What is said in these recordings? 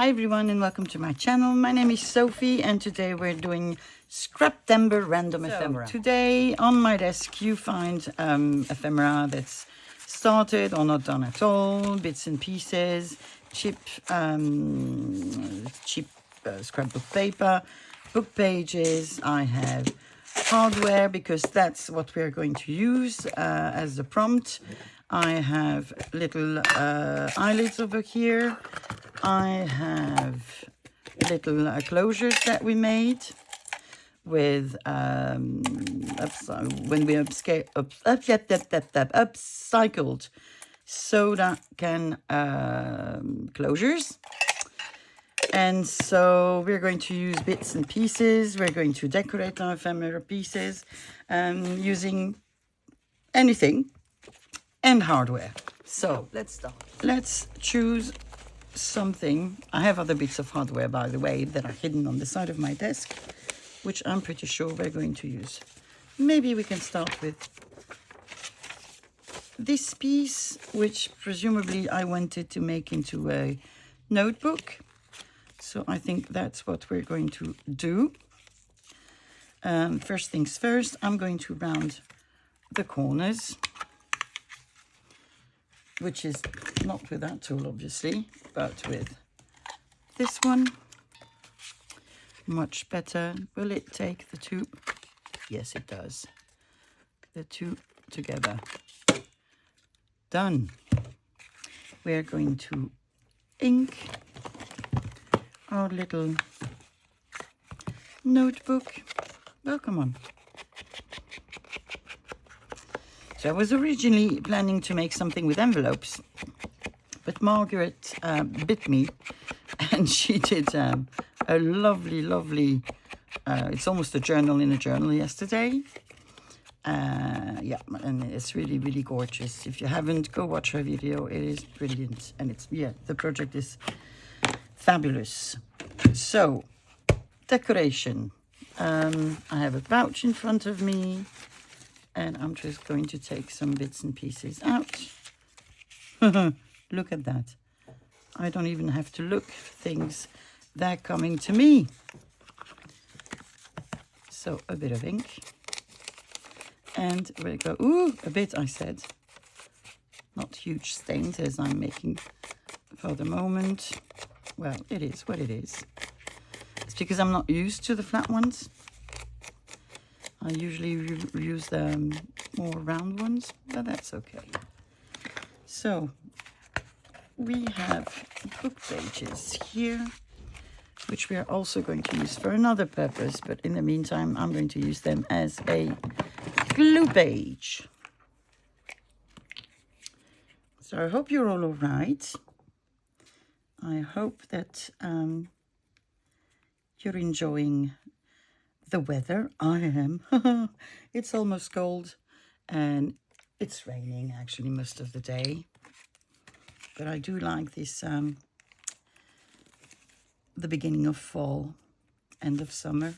Hi everyone and welcome to my channel. My name is Sophie and today we're doing Scraptember random ephemera. Today on my desk you find ephemera that's started or not done at all, bits and pieces, cheap scrapbook paper, book pages. I have hardware because that's what we're going to use as the prompt. I have little eyelids over here. I have little closures that we made with when we upcycled soda can closures. And so we're going to use bits and pieces. We're going to decorate our ephemera pieces using anything and hardware. So let's start. Let's choose something. I have other bits of hardware, by the way, that are hidden on the side of my desk, which I'm pretty sure we're going to use. Maybe we can start with this piece, which presumably I wanted to make into a notebook. So I think that's what we're going to do. First things first, I'm going to round the corners, which is not with that tool, obviously, but with this one. Much better. Will it take the two? Yes, it does. The two together. Done. We're going to ink our little notebook. Well, come on. So I was originally planning to make something with envelopes, but Margaret bit me and she did a lovely, it's almost a journal in a journal yesterday. Yeah, and it's really gorgeous. If you haven't, go watch her video. It is brilliant. And it's, yeah, the project is fabulous. So, decoration. I have a pouch in front of me. And I'm just going to take some bits and pieces out. Look at that. I don't even have to look for things. They're coming to me. So a bit of ink. And we'll go, ooh, a bit I said. Not huge stains as I'm making for the moment. Well, it is what it is. It's because I'm not used to the flat ones. I usually use the more round ones, but that's okay. So we have book pages here, which we are also going to use for another purpose, but in the meantime, I'm going to use them as a glue page. So I hope you're all right. I hope that you're enjoying the weather. I am. It's almost cold and it's raining actually most of the day. But I do like this, the beginning of fall, end of summer,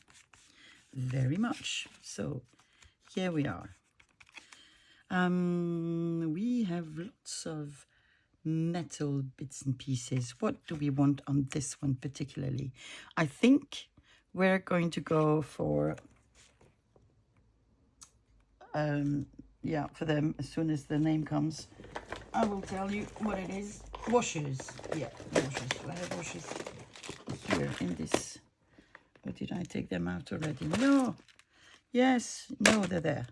very much. So here we are. We have lots of metal bits and pieces. What do we want on this one particularly? I think we're going to go for, yeah, for them as soon as the name comes. I will tell you what it is. Washers. Yeah, washers. I have washers here in this. Or did I take them out already? No. Yes. No, they're there.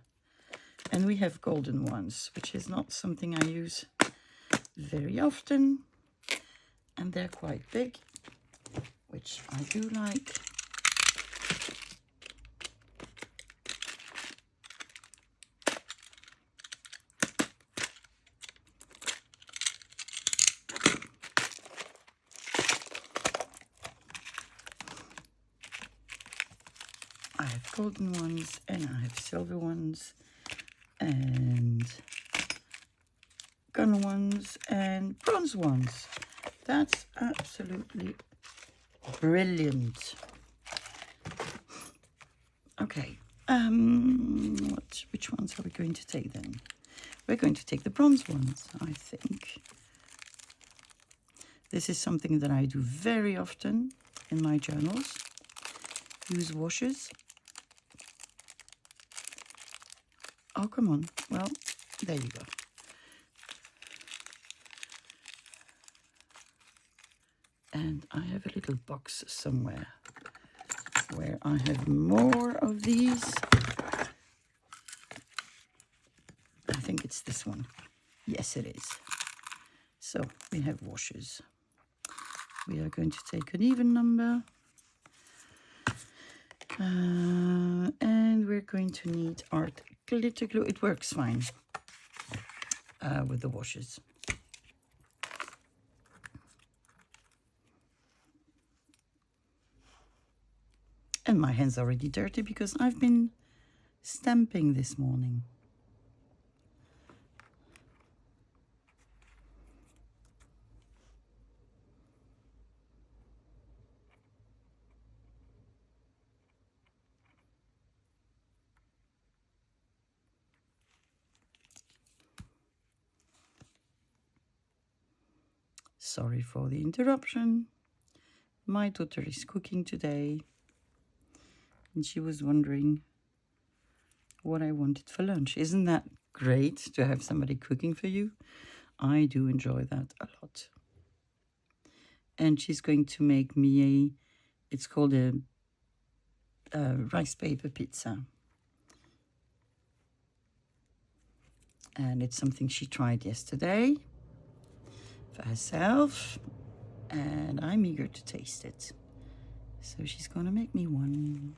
And we have golden ones, which is not something I use very often. And they're quite big, which I do like. I have golden ones and I have silver ones and gun ones and bronze ones. That's absolutely brilliant. Okay, which ones are we going to take then? We're going to take the bronze ones, I think. This is something that I do very often in my journals. Use washes. Oh, come on. Well, there you go. And I have a little box somewhere where I have more of these. I think it's this one. Yes, it is. So we have washes. We are going to take an even number. And we're going to need art glitter glue. It works fine with the washes. And my hands are already dirty because I've been stamping this morning. Sorry for the interruption. My daughter is cooking today, and she was wondering what I wanted for lunch. Isn't that great to have somebody cooking for you? I do enjoy that a lot. And she's going to make me it's called a rice paper pizza. And it's something she tried yesterday for herself, and I'm eager to taste it. So she's going to make me one.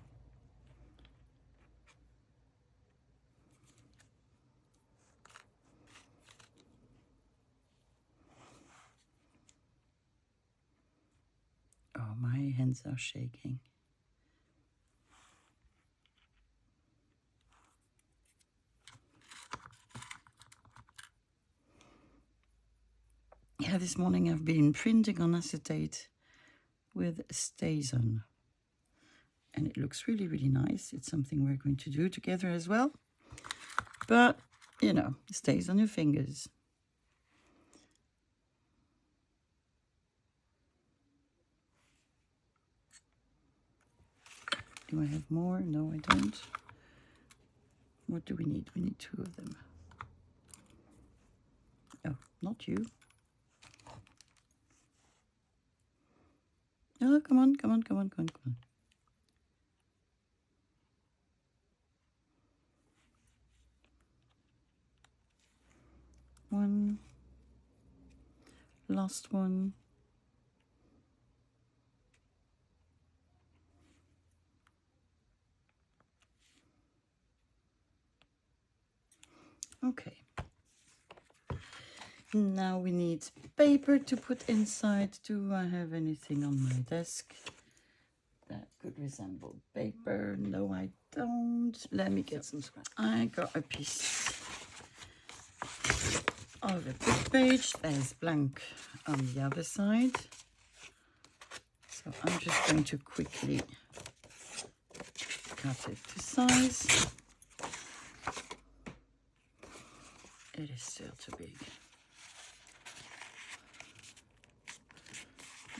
Oh, my hands are shaking. Yeah, this morning I've been printing on acetate with StazOn. And it looks really, really nice. It's something we're going to do together as well. But, you know, it stays on your fingers. Do I have more? No, I don't. What do we need? We need 2 of them. Oh, not you. Oh, come on, come on, come on, come on, come on. One. Last one. Okay. Now we need paper to put inside. Do I have anything on my desk that could resemble paper? No, I don't. Let me get some scrap. I got a piece of a book page. There's blank on the other side. So I'm just going to quickly cut it to size. It is still too big.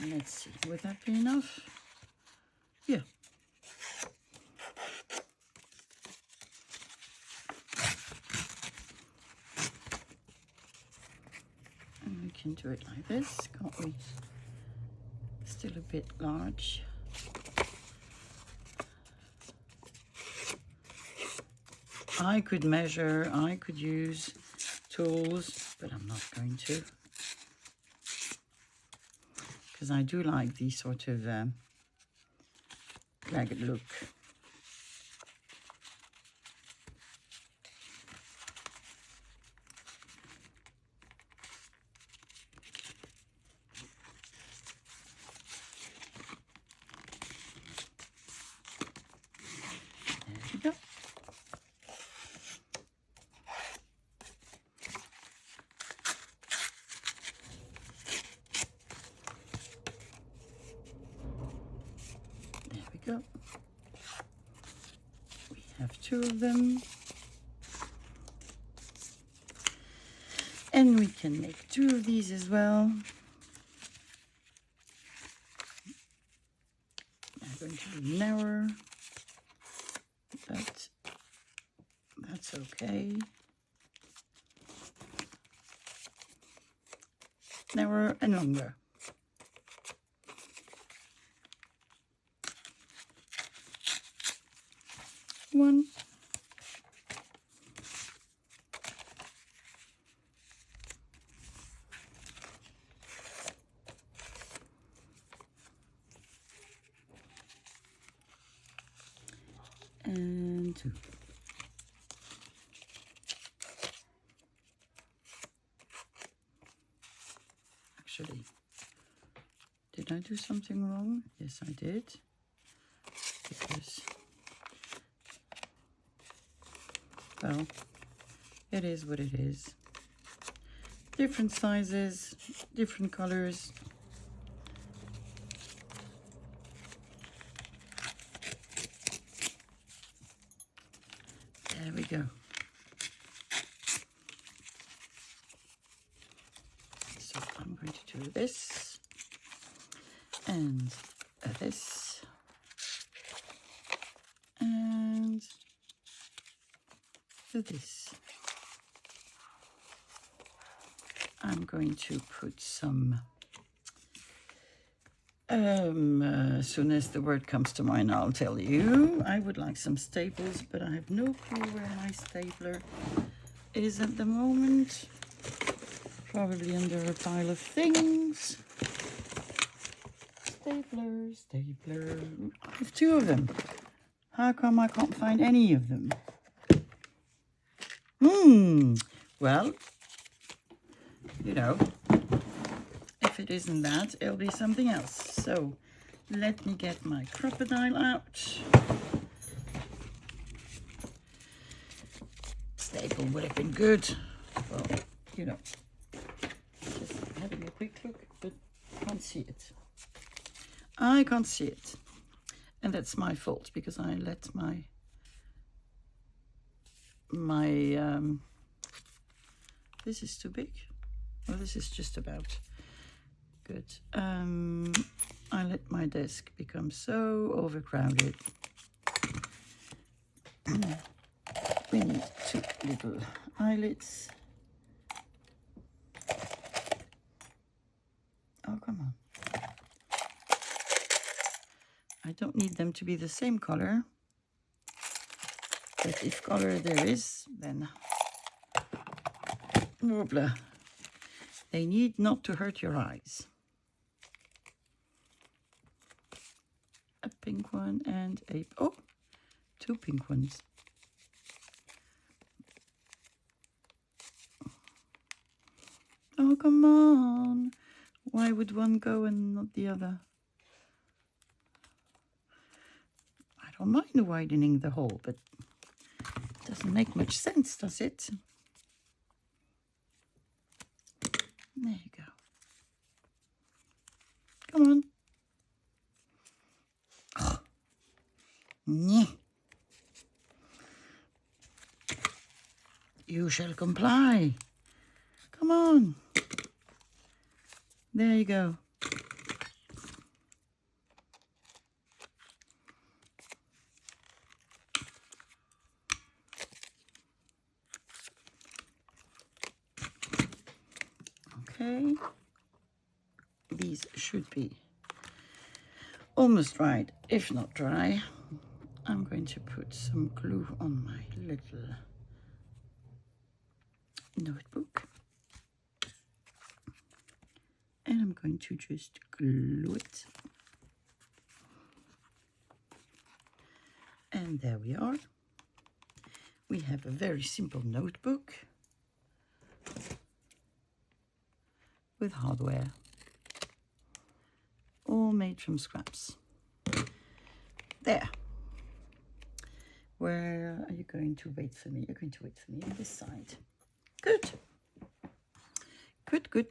Let's see, would that be enough? Yeah. And we can do it like this, can't we? Still a bit large. I could measure, I could use tools, but I'm not going to. Because I do like the sort of ragged look. There we go. Go. We have 2 of them. And we can make 2 of these as well. narrower, but that's okay. Narrower and longer. One. And two. Actually, did I do something wrong? Yes, I did. Because, well, it is what it is. Different sizes, different colors. There we go. So I'm going to do this and this and this. I'm going to put some, as soon as the word comes to mind, I'll tell you. I would like some staples, but I have no clue where my stapler is at the moment. Probably under a pile of things. Stapler. I have two of them. How come I can't find any of them? Well, you know, if it isn't that, it'll be something else. So let me get my crocodile out. Staple would have been good. Well, you know, just having a quick look, but I can't see it. I can't see it. And that's my fault, because I let my this is too big. Well, this is just about good. I let my desk become so overcrowded. We need two little eyelets. Oh, come on. I don't need them to be the same color. But if color there is, then blah. They need not to hurt your eyes. A pink one and a, oh, two pink ones. Oh, come on. Why would one go and not the other? I don't mind widening the hole, but it doesn't make much sense, does it? There you go. Come on. Oh. Yeah. You shall comply. Come on. There you go. Okay. These should be almost right, if not dry. I'm going to put some glue on my little notebook. And I'm going to just glue it. And there we are. We have a very simple notebook with hardware, all made from scraps. There. Where are you going to wait for me? You're going to wait for me on this side. Good.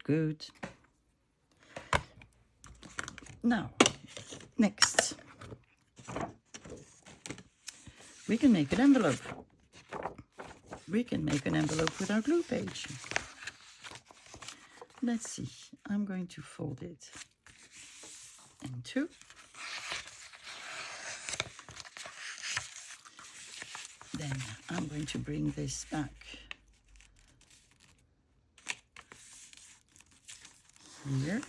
Good. Now, next, we can make an envelope. We can make an envelope with our glue page. Let's see. I'm going to fold it in two. Then I'm going to bring this back here.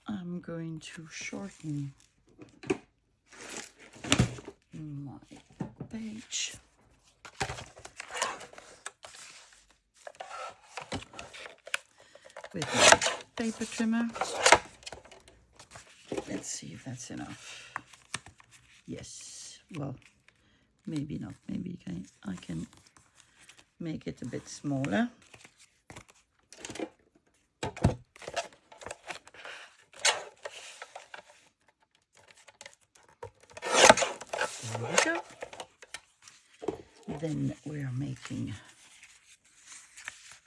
I'm going to shorten my page. With my paper trimmer. Let's see if that's enough. Yes, well, maybe not. Maybe I can make it a bit smaller. There we go. Then we're making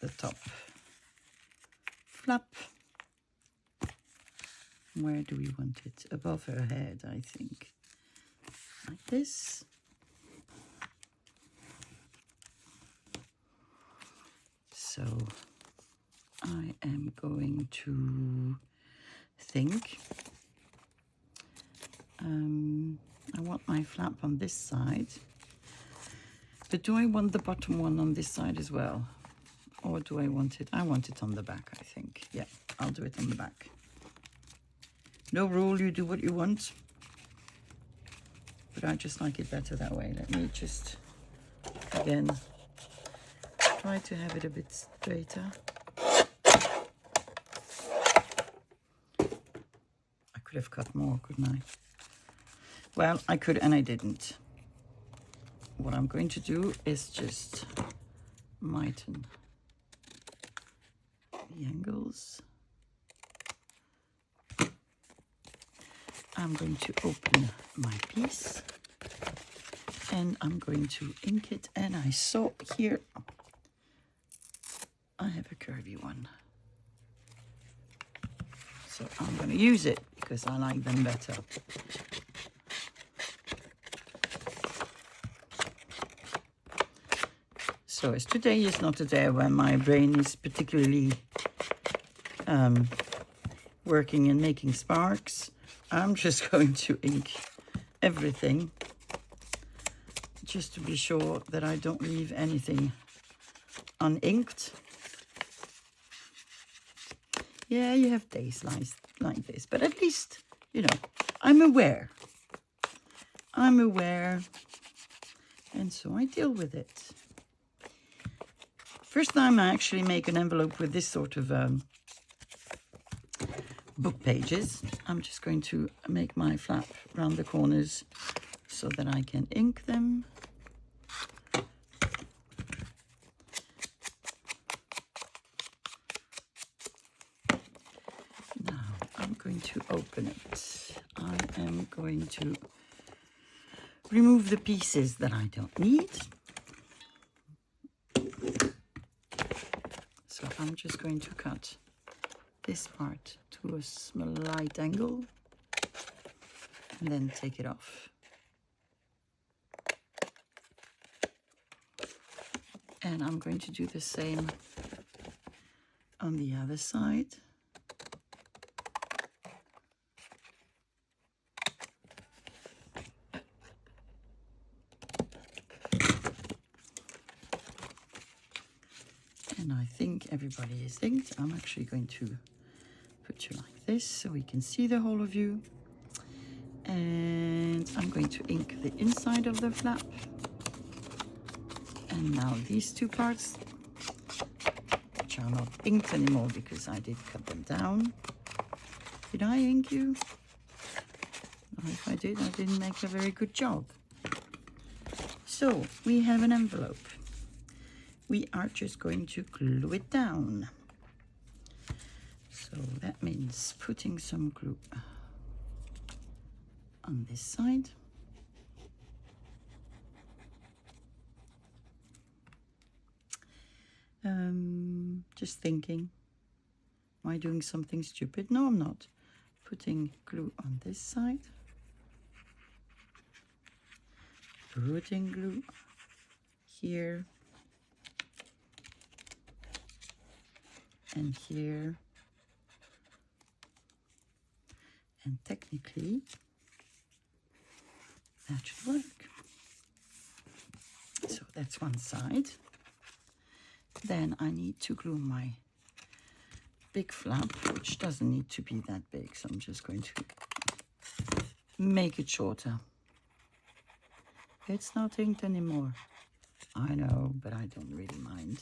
the top flap. Where do we want it? Above her head, I think. Like this. So I am going to think. I want my flap on this side. But do I want the bottom one on this side as well? Or do I want it? I want it on the back, I think. Yeah, I'll do it on the back. No rule, you do what you want. But I just like it better that way. Let me just, again, try to have it a bit straighter. I could have cut more, couldn't I? Well, I could and I didn't. What I'm going to do is just lighten the angles. I'm going to open my piece and I'm going to ink it. And I saw here, I have a curvy one. So I'm going to use it because I like them better. So as today is not a day when my brain is particularly working and making sparks, I'm just going to ink everything just to be sure that I don't leave anything uninked. Yeah, you have days like this, but at least, you know, I'm aware. I'm aware, and so I deal with it. First time I actually make an envelope with this sort of book pages. I'm just going to make my flap around the corners so that I can ink them. Now I'm going to open it. I am going to remove the pieces that I don't need. So I'm just going to cut this part to a slight angle and then take it off. And I'm going to do the same on the other side. And I think everybody is inked. I'm actually going to put you like this so we can see the whole of you. And I'm going to ink the inside of the flap. And now these two parts, which are not inked anymore because I did cut them down. Did I ink you? Or if I did, I didn't make a very good job. So we have an envelope. We are just going to glue it down. So that means putting some glue on this side. Just thinking, am I doing something stupid? No, I'm not. Putting glue on this side. Putting glue here. And here. And technically, That should work. So that's one side. Then I need to glue my big flap, which doesn't need to be that big. So I'm just going to make it shorter. It's not inked anymore. I know, but I don't really mind.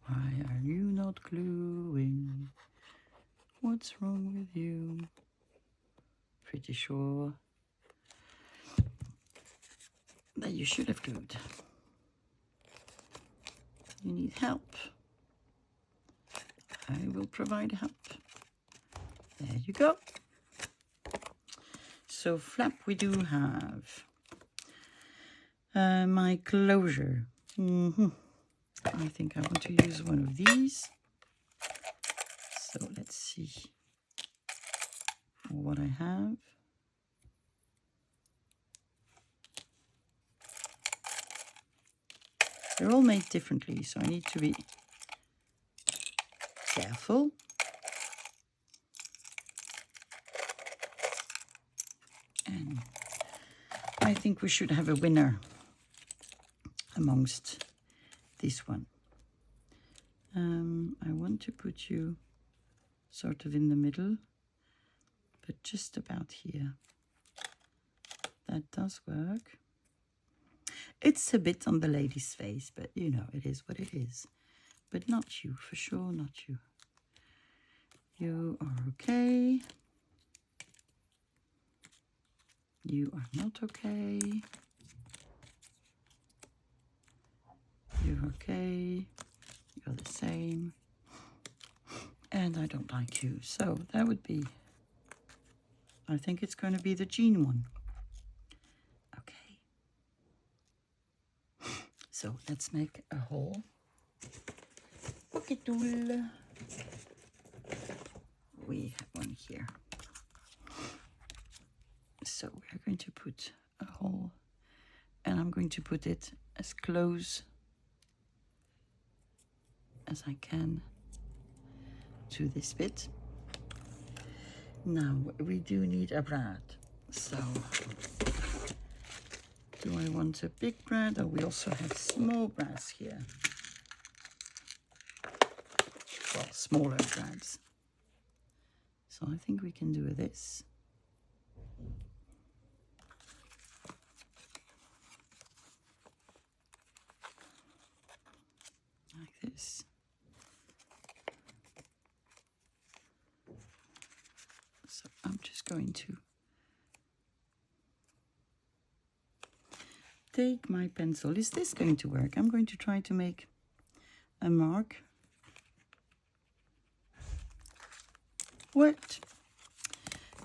Why are you not gluing? What's wrong with you? Pretty sure that you should have glued. You need help. I will provide help. There you go. So flap we do have. My closure. I think I want to use one of these. So let's see what I have. They're all made differently, so I need to be careful. And I think we should have a winner amongst this one. I want to put you sort of in the middle, but just about here. That does work. It's a bit on the lady's face, but you know, it is what it is. But not you, for sure, not you. You are okay. You are not okay. You're okay. You're the same. And I don't like you. So that would be, I think it's going to be the jean one. Okay. So let's make a hole. Pocket tool. We have one here. So we're going to put a hole, and I'm going to put it as close as I can to this bit. Now we do need a brad. So do I want a big brad, or we also have small brads here? Well, smaller brads. So I think we can do this. Like this. So I'm just going to take my pencil. Is this going to work? I'm going to try to make a mark. What?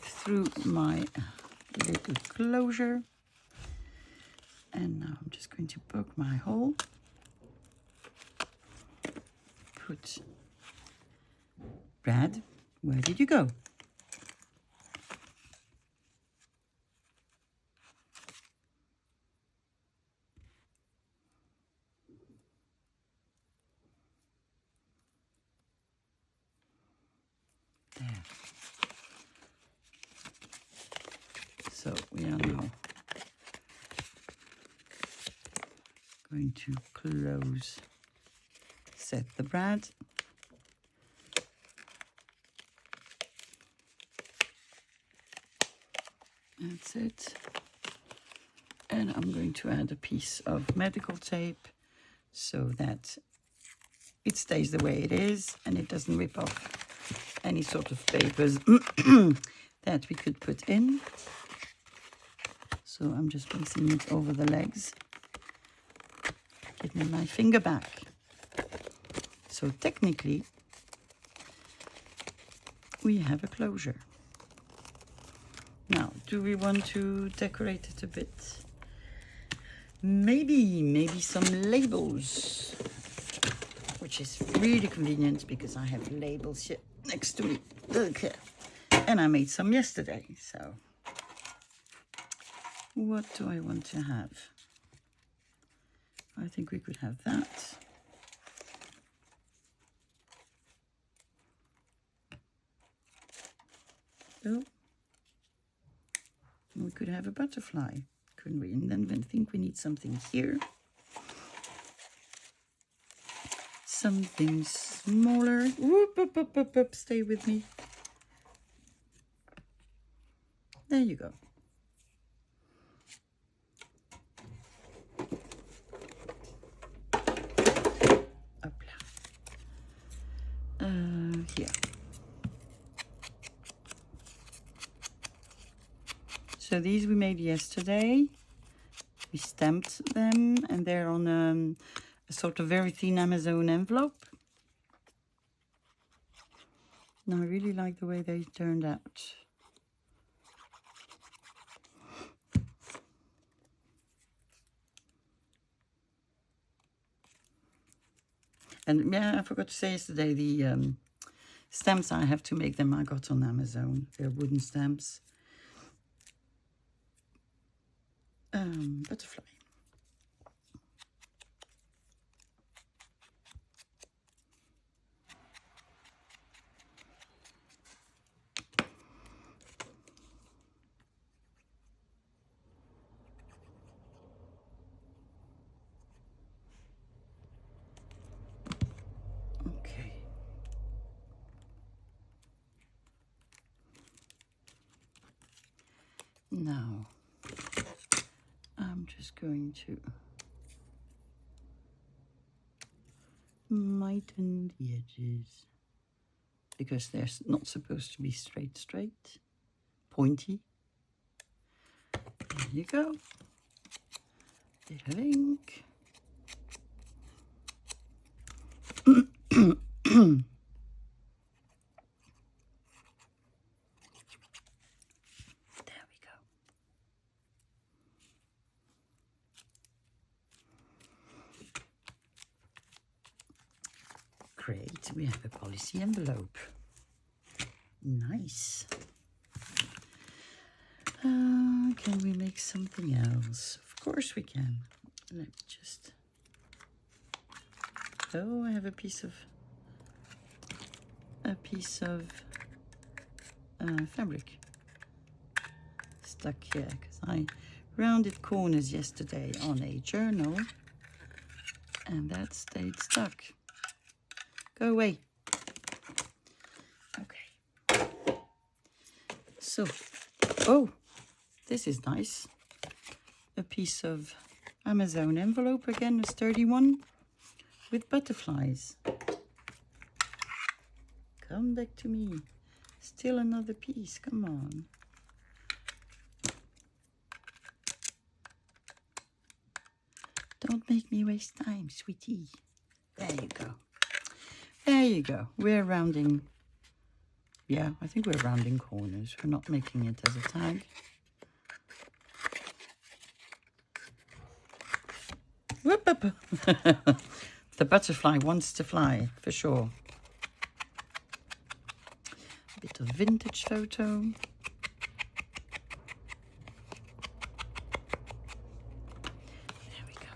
Through my little closure. And now I'm just going to poke my hole. Put Brad, where did you go? There. So we are now going to close, set the brad. That's it. And I'm going to add a piece of medical tape so that it stays the way it is and it doesn't rip off any sort of papers that we could put in. So I'm just placing it over the legs. Give me my finger back. So technically, we have a closure. Now, do we want to decorate it a bit? Maybe some labels, which is really convenient because I have labels here next to me. Okay. And I made some yesterday, so what do I want to have? I think we could have that. Oh, we could have a butterfly, couldn't we? And then I think we need something here. Something smaller. Whoop, up, up, up, up. Stay with me. There you go. Here. So these we made yesterday. We stamped them, and they're on a sort of very thin Amazon envelope. And I really like the way they turned out. And yeah, I forgot to say yesterday, the stamps I have to make them, I got on Amazon. They're wooden stamps. Butterfly. Okay. Now, I'm just going to lighten the edges because they're not supposed to be straight, pointy. There you go. Bit of ink. Great, we have a policy envelope. Nice. Can we make something else? Of course we can. Let me just... Oh, I have a piece of fabric stuck here because I rounded corners yesterday on a journal and that stayed stuck. Go away. Okay. So, oh, this is nice. A piece of Amazon envelope again, a sturdy one with butterflies. Come back to me. Still another piece, come on. Don't make me waste time, sweetie. There you go. There you go. We're rounding. Yeah, I think we're rounding corners. We're not making it as a tag. Whoop, whoop. The butterfly wants to fly, for sure. A bit of vintage photo. There we go.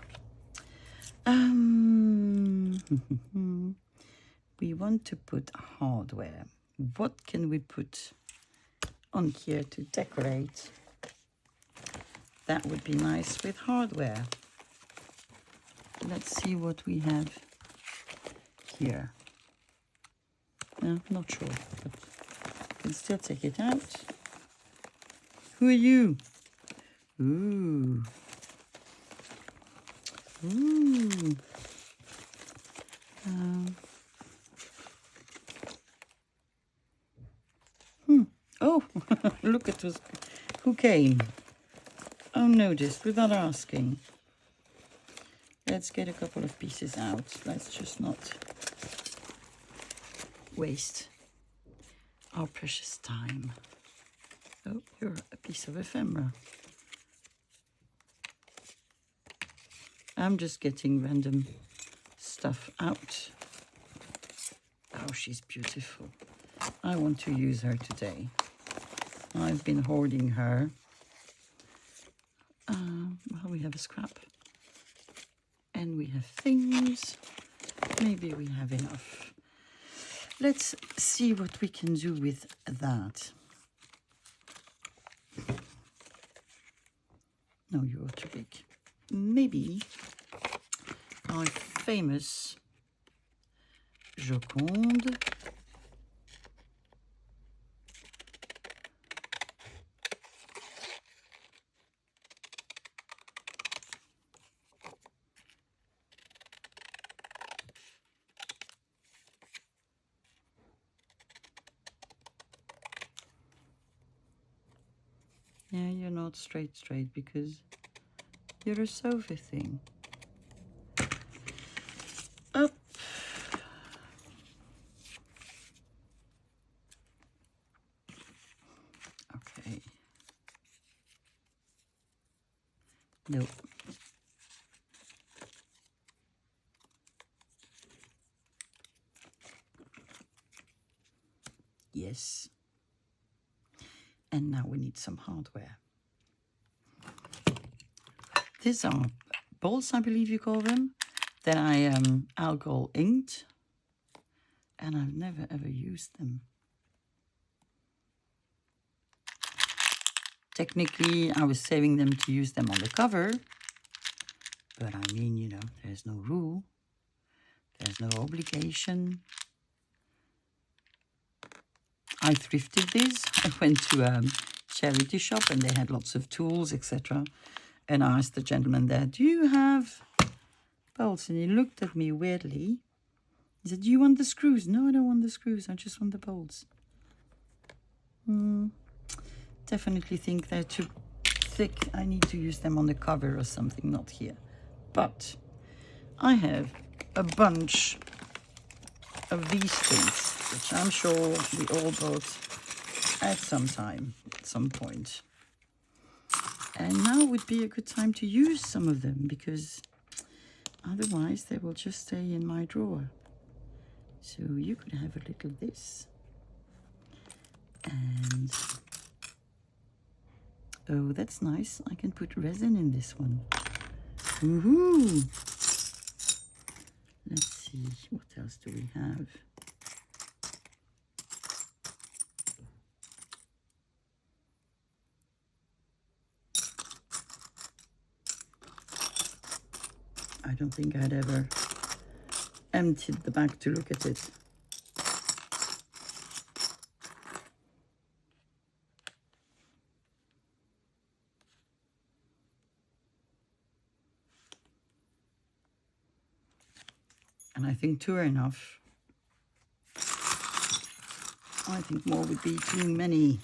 We want to put hardware. What can we put on here to decorate? That would be nice with hardware. Let's see what we have here. No, not sure, but I can still take it out. Who are you? Ooh. Ooh. Oh, look at this. Who came? Unnoticed, without asking. Let's get a couple of pieces out. Let's just not waste our precious time. Oh, you're a piece of ephemera. I'm just getting random stuff out. Oh, she's beautiful. I want to use her today. I've been hoarding her. Well, we have a scrap. And we have things. Maybe we have enough. Let's see what we can do with that. No, you're too big. Maybe our famous Joconde. Yeah, you're not straight because you're a sofa thing. Up. Okay. Nope. Yes. And now we need some hardware. These are bolts, I believe you call them, that I alcohol inked, and I've never ever used them. Technically, I was saving them to use them on the cover, but I mean, you know, there's no rule, there's no obligation. I thrifted this. I went to a charity shop and they had lots of tools, etc. And I asked the gentleman there, do you have bolts? And he looked at me weirdly. He said, do you want the screws? No, I don't want the screws. I just want the bolts. Definitely think they're too thick. I need to use them on the cover or something, not here. But I have a bunch of these things, which I'm sure we all bought at some time, at some point. And now would be a good time to use some of them, because otherwise they will just stay in my drawer. So you could have a little this. And oh, that's nice. I can put resin in this one. Woohoo! Let's see, what else do we have? I don't think I'd ever emptied the bag to look at it. And I think two are enough. I think more would be too many.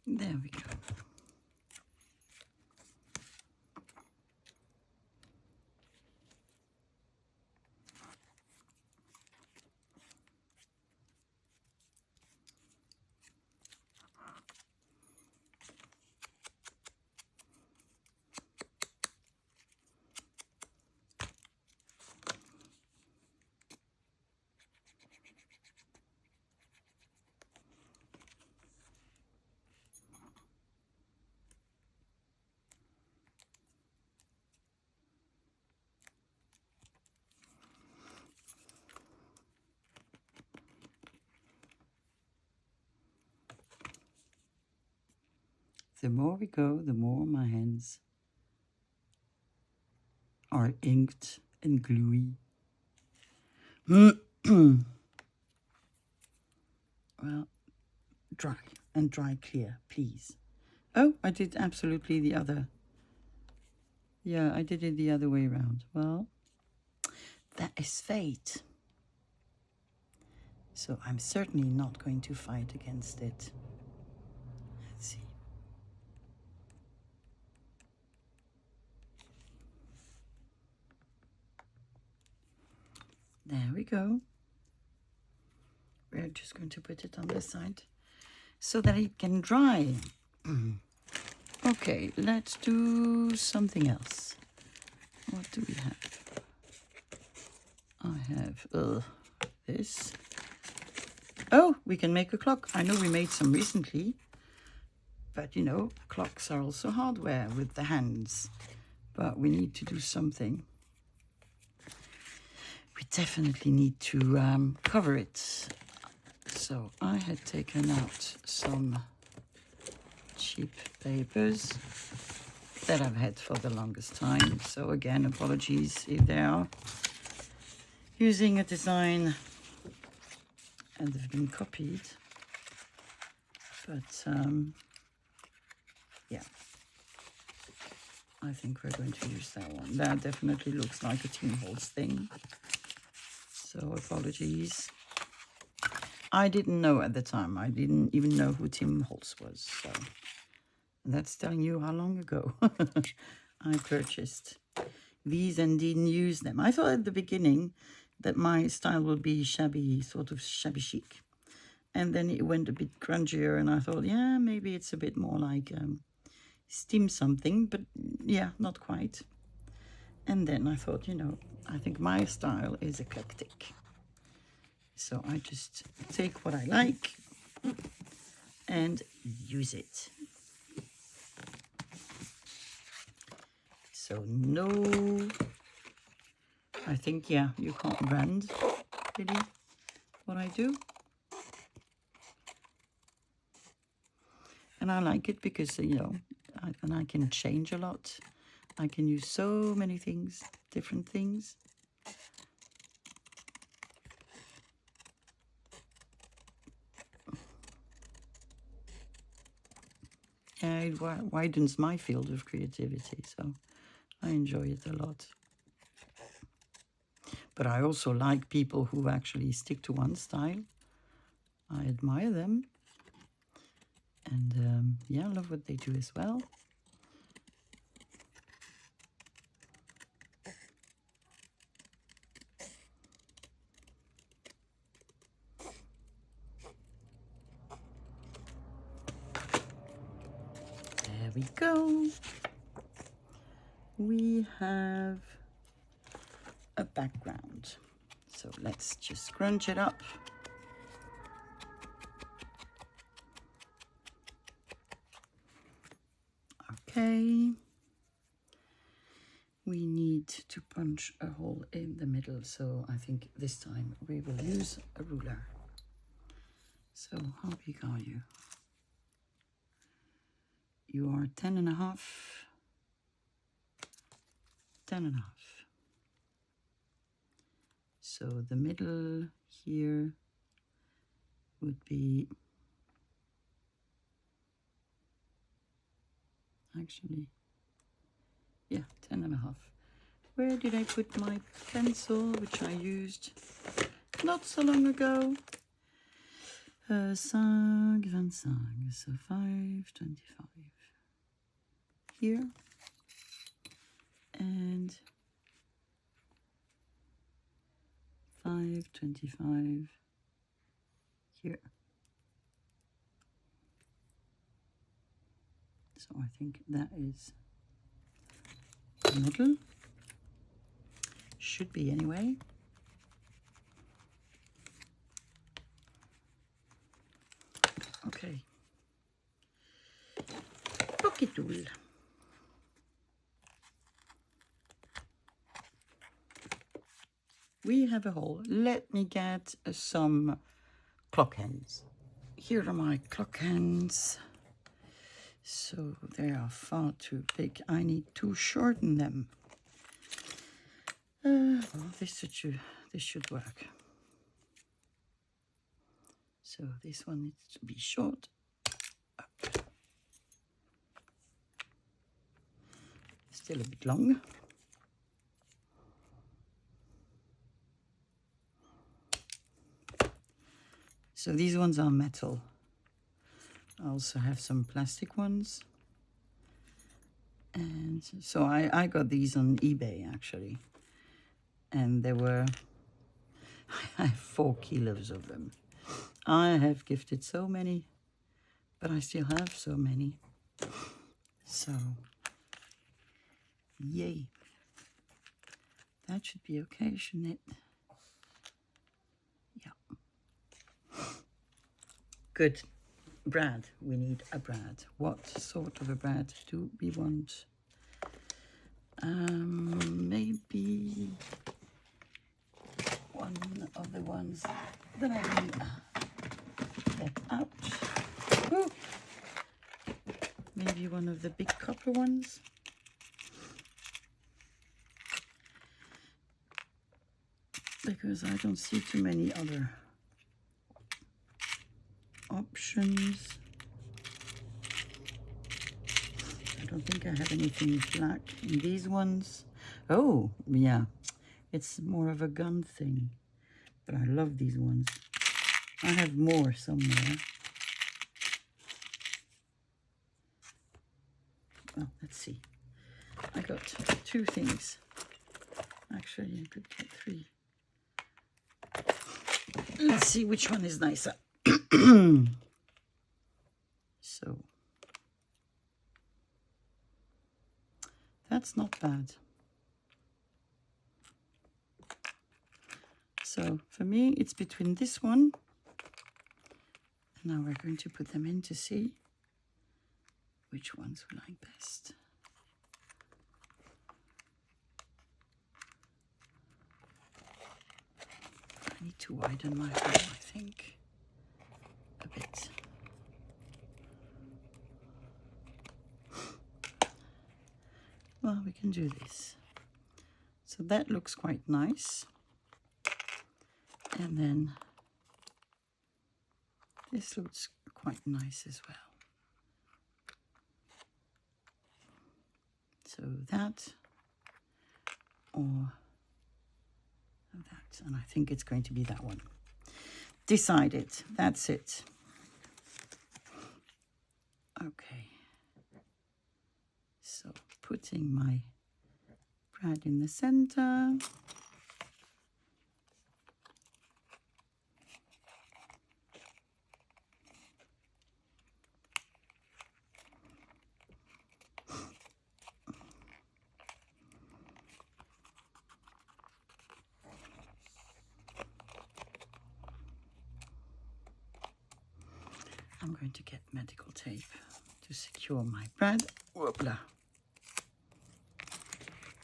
There we go. The more we go, the more my hands are inked and gluey. Well, dry and dry clear, please. Oh, I did absolutely the other. Yeah, I did it the other way around. Well, that is fate. So I'm certainly not going to fight against it. Let's see. There we go. We're just going to put it on this side so that it can dry. Okay, let's do something else. What do we have? I have this. Oh, we can make a clock. I know we made some recently, but you know, clocks are also hardware with the hands. But we need to do something. We definitely need to cover it. So I had taken out some cheap papers that I've had for the longest time. So again, apologies if they are using a design and they've been copied. But yeah, I think we're going to use that one. That definitely looks like a Tim Holtz thing. So apologies. I didn't know at the time. I didn't even know who Tim Holtz was. So that's telling you how long ago I purchased these and didn't use them. I thought at the beginning that my style would be shabby, sort of shabby chic. And then it went a bit grungier and I thought, yeah, maybe it's a bit more like steam something, but yeah, not quite. And then I thought, you know, I think my style is eclectic. So I just take what I like and use it. So no, I think, yeah, you can't brand really what I do. And I like it because, you know, I can change a lot. I can use so many things, different things. Yeah, it widens my field of creativity, so I enjoy it a lot. But I also like people who actually stick to one style. I admire them. And yeah, I love what they do as well. There we go. We have a background. So let's just scrunch it up. Okay. We need to punch a hole in the middle. So I think this time we will use a ruler. So how big are you? You are 10.5. 10.5. So the middle here would be actually, yeah, 10.5. Where did I put my pencil, which I used not so long ago? 5.25, so 5.25 here, and 5.25 here. So I think that is the middle. Should be anyway. Okay. Pocket tool. We have a hole. Let me get some clock hands. Here are my clock hands. So they are far too big. I need to shorten them. Well, this should work. So this one needs to be short. Up. Still a bit long. So these ones are metal. I also have some plastic ones. And so I got these on eBay actually. And there were, I have 4 kilos of them. I have gifted so many, but I still have so many. So, yay. That should be okay, shouldn't it? Yeah. Good. Brad. We need a Brad. What sort of a Brad do we want? Maybe one of the ones that I can get out. Ooh. Maybe one of the big copper ones. Because I don't see too many other options. I don't think I have anything black in these ones. Oh, yeah. It's more of a gun thing. But I love these ones. I have more somewhere. Well, let's see. I got 2 things. Actually, I could get 3. Let's see which one is nicer. So, that's not bad. So, for me, it's between this one. And now we're going to put them in to see which ones we like best. I need to widen my hole, I think, a bit. Well, we can do this. So that looks quite nice. And then this looks quite nice as well. So that or that, and I think it's going to be that one. Decided. That's it. Okay. So putting my Brad in the center. I'm going to get medical tape to secure my Brad. Whoopla.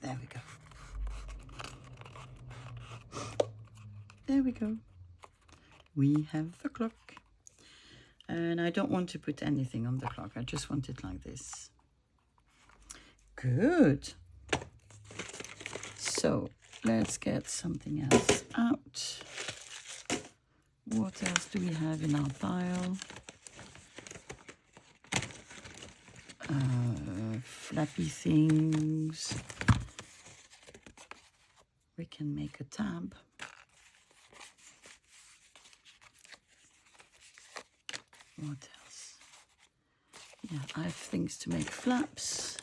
There we go. There we go. We have the clock. And I don't want to put anything on the clock. I just want it like this. Good. So let's get something else out. What else do we have in our pile? Flappy things. We can make a tab. What else? Yeah, I have things to make flaps.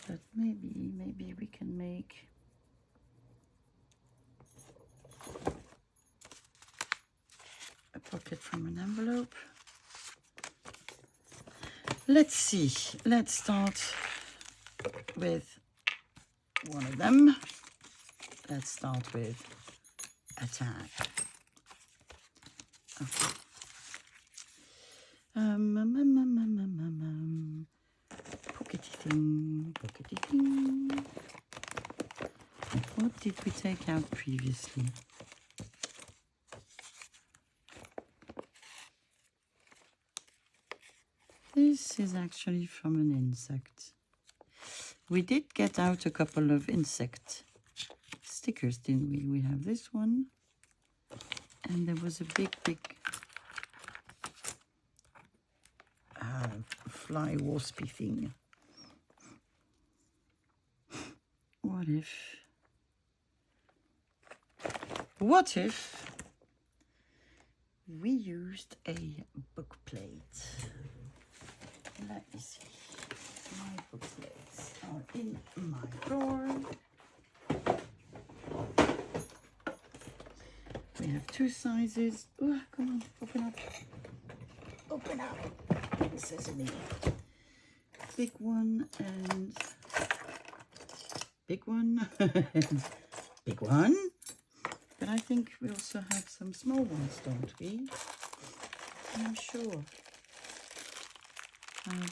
But maybe we can make a pocket from an envelope. Let's see. Let's start with one of them. Let's start with a tag. Okay. Pockety thing, pockety thing. What did we take out previously? This is actually from an insect. We did get out a couple of insect stickers, didn't we? We have this one. And there was a big fly waspy thing. What if we used a book plate? Let me see. My book plates are in my drawer. We have two sizes. Oh, come on, open up. Open up. Sesame. Big one and big one and big one. But I think we also have some small ones, don't we? I'm sure.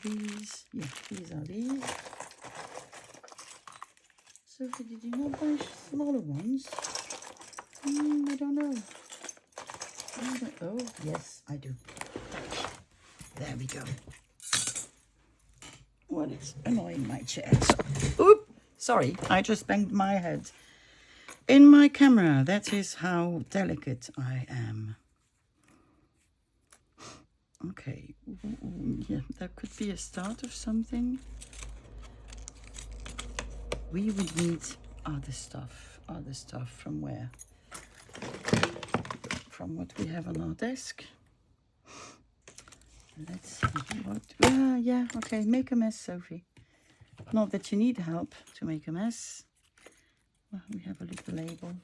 These, yeah, these are these. Sophie, did you not buy smaller ones? I don't know. Oh, yes, I do. There we go. Well, it's annoying my chair. Oop! Sorry, I just banged my head in my camera. That is how delicate I am. Okay, yeah, that could be a start of something. We would need other stuff. Other stuff from where? From what we have on our desk. Let's see what. Yeah, okay, make a mess, Sophie. Not that you need help to make a mess. Well, we have a little label.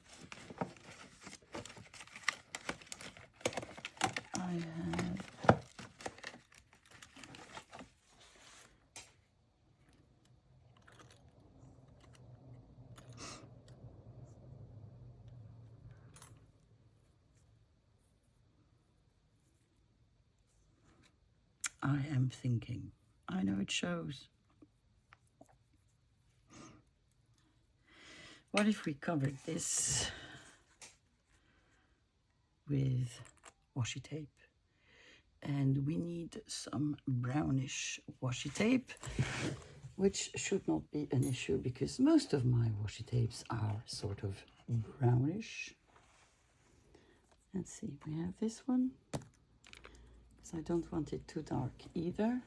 I have. I am thinking. I know it shows. What if we covered this with washi tape? And we need some brownish washi tape, which should not be an issue because most of my washi tapes are sort of brownish. Let's see, we have this one. So I don't want it too dark either.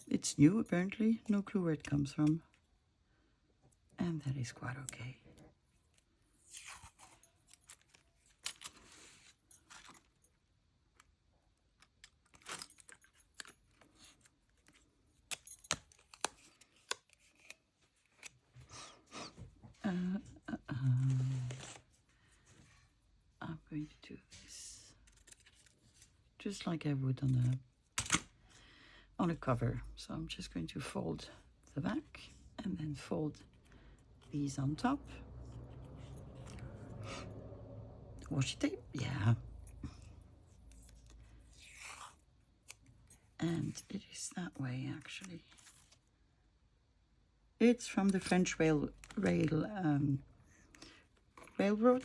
It's new apparently, no clue where it comes from. And that is quite okay. I'm going to do this just like I would on a cover. So I'm just going to fold the back and then fold these on top. Washi tape, yeah. And it is that way actually. It's from the French railroad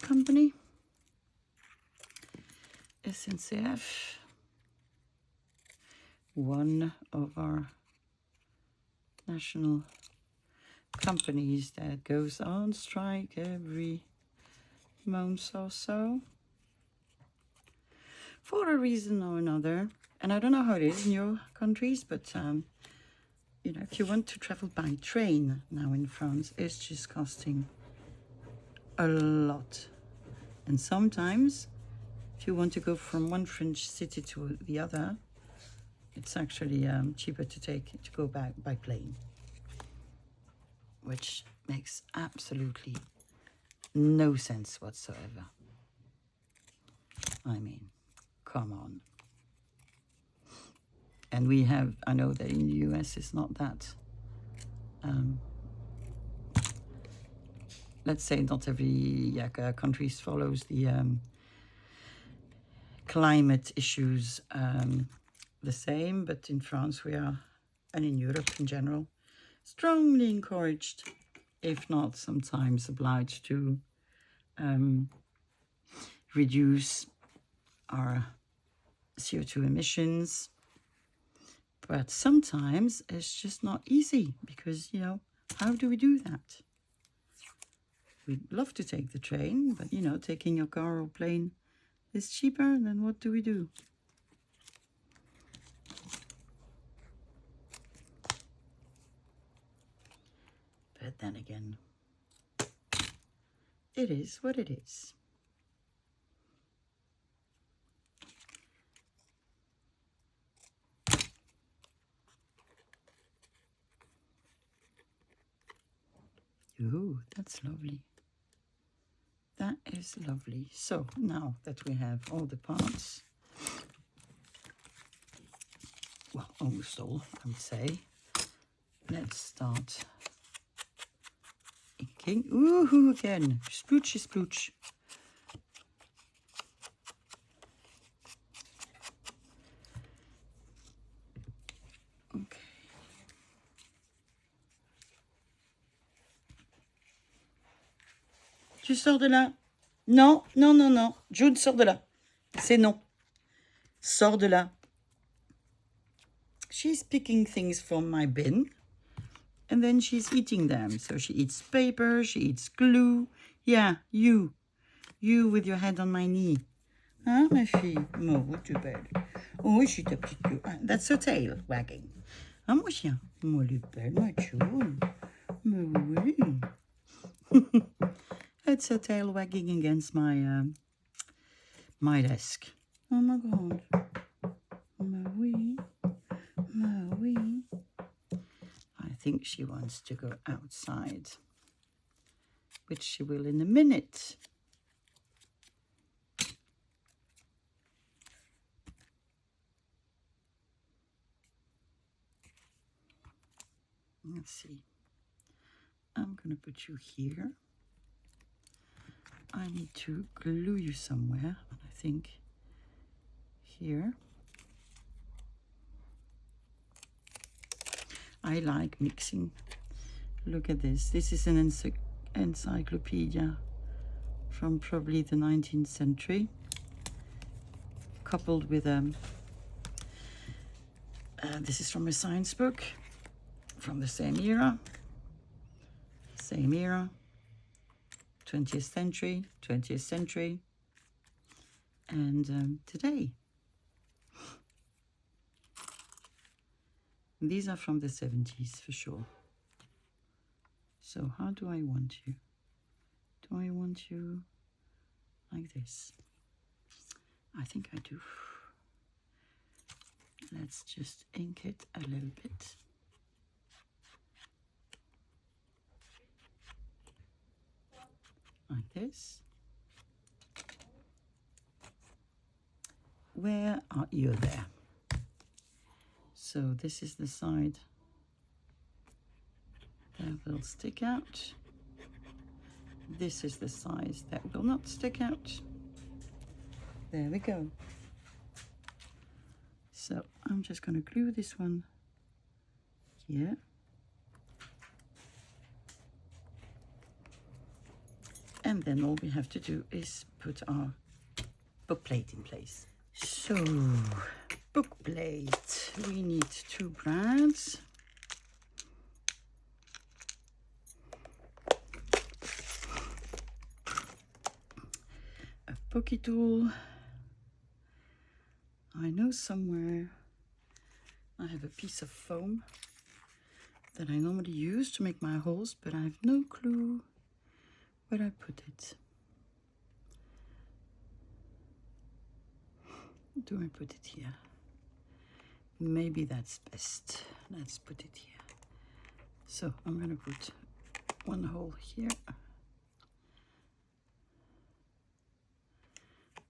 company. SNCF. One of our national companies that goes on strike every month or so. For a reason or another. And I don't know how it is in your countries, but you know, if you want to travel by train now in France, it's just costing a lot. And sometimes, if you want to go from one French city to the other, it's actually cheaper to go back by plane, which makes absolutely no sense whatsoever. I mean, come on. And we have, I know that in the US it's not that, let's say not every country follows the climate issues the same, but in France we are, and in Europe in general, strongly encouraged, if not sometimes obliged to reduce our CO2 emissions. But sometimes it's just not easy because, you know, how do we do that? We'd love to take the train, but, you know, taking your car or plane is cheaper. Then what do we do? But then again, it is what it is. Ooh, that's lovely. That is lovely. So now that we have all the parts, well, almost all, I would say, let's start inking. Ooh, again, sploochy splooch. Okay. Tu sors de là. Non, non, non, non. Jude, sors de là. C'est non. Sors de là. She's picking things from my bin. And then she's eating them. So she eats paper, she eats glue. Yeah, you. You with your head on my knee. Hein, ma fille? Oh, too bad. Oh, je suis ta petite queue. Ah, that's her tail wagging. Ah, mon chien. Moi, le belle, ma June. Mais oui. It's her tail wagging against my my desk. Oh my god. Mais oui. Mais oui. I think she wants to go outside, which she will in a minute. Let's see. I'm going to put you here. I need to glue you somewhere, and I think here. I like mixing. Look at this. This is an encyclopedia from probably the 19th century, coupled with this is from a science book from the same era. 20th century, and today. These are from the 70s for sure. So how do I want you? Do I want you like this? I think I do. Let's just ink it a little bit. Like this. Where are you there? So this is the side that will stick out. This is the size that will not stick out. There we go. So I'm just going to glue this one here. And then all we have to do is put our book plate in place. So, book plate. We need 2 brads. A pokey tool. I know somewhere I have a piece of foam that I normally use to make my holes, but I have no clue where I put it. Do I put it here? Maybe that's best. Let's put it here. So I'm going to put one hole here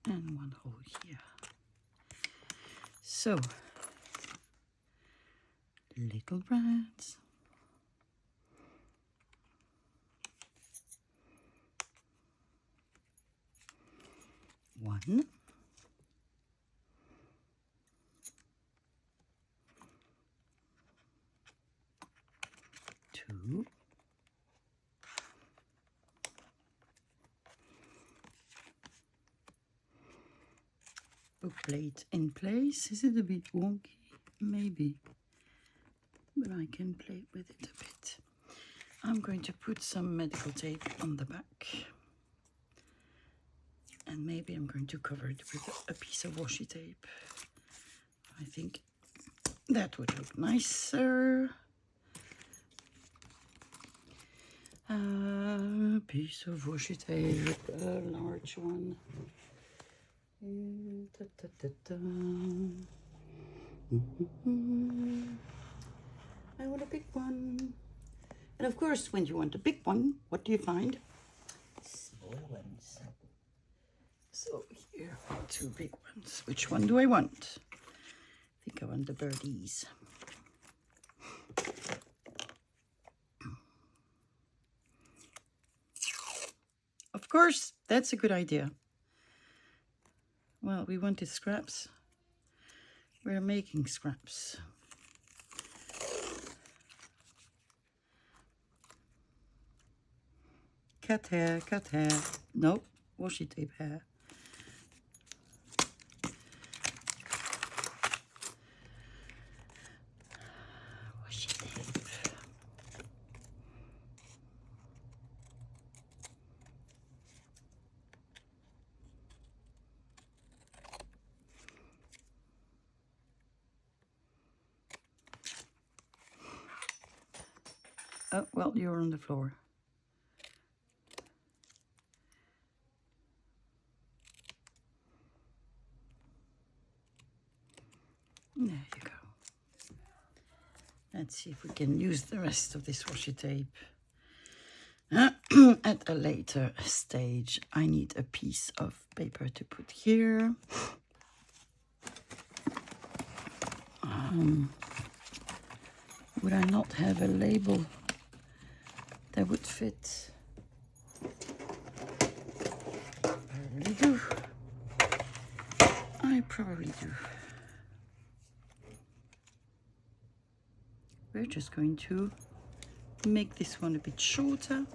and one hole here. So little brads. One. 2. Book plate in place. Is it a bit wonky? Maybe. But I can play with it a bit. I'm going to put some medical tape on the back. And maybe I'm going to cover it with a piece of washi tape. I think that would look nicer. A piece of washi tape, a large one. Da, da, da, da. I want a big one. And And of course, when you want a big one, what do you find? Small ones. So here are 2 big ones. Which one do I want? I think I want the birdies. Of course, that's a good idea. Well, we wanted scraps. We're making scraps. Cat hair, cat hair. Nope, washi tape hair. Washi tape. Oh, well, you're on the floor. There you go. Let's see if we can use the rest of this washi tape. At a later stage, I need a piece of paper to put here. Would I not have a label that would fit? Probably do. I probably do. We're just going to make this one a bit shorter.